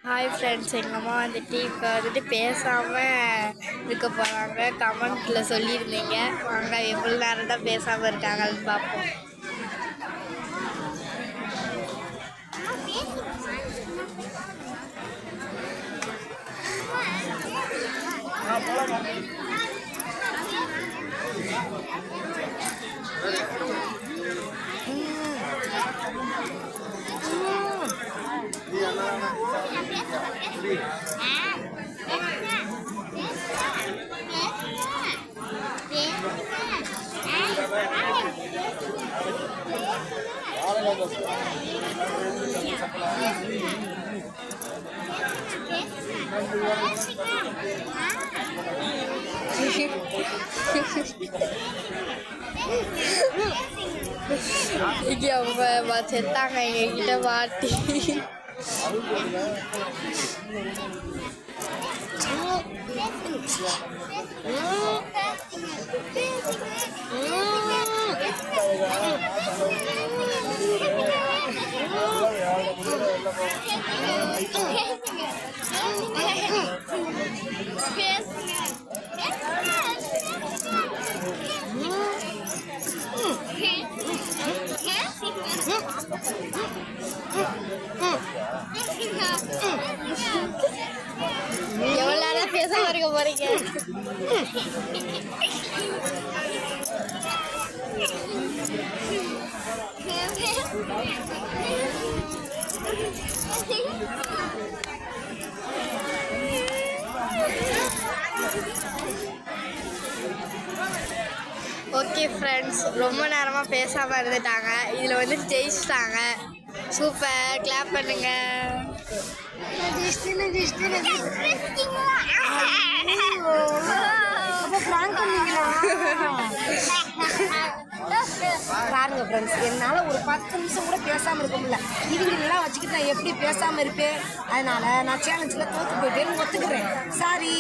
Hi friends, எங்கள் அம்மா வந்துட்டு இப்போ வந்துட்டு பேசாமல் இருக்க போகிறாங்க. கமெண்ட்டில் சொல்லியிருந்தீங்க. வாங்க எவ்வளோ நேரம் தான் பேசாமல் இருக்காங்கன்னு பார்ப்போம். இங்கே அவங்க செத்தாங்க எங்ககிட்ட மாட்டி. எவ்வளோ நேரம் பேசாம இருக்க போறீங்க? ஓகே ஃப்ரெண்ட்ஸ், ரொம்ப நேரமாக பேசாமல் இருந்துட்டாங்க. இதில் வந்து ஜெயிச்சிட்டாங்க. சூப்பர், கிளாப் பண்ணுங்க. பாருங்க ஃப்ரெண்ட்ஸ், என்னால் ஒரு 10 நிமிஷம் கூட பேசாமல் இருக்க முடியல. இவங்களெல்லாம் வச்சுக்கிட்டு நான் எப்படி பேசாமல் இருப்பேன்? அதனால நான் சேலஞ்சில் தோற்று போயிட்டேன்னு ஒத்துக்கிறேன். சாரி.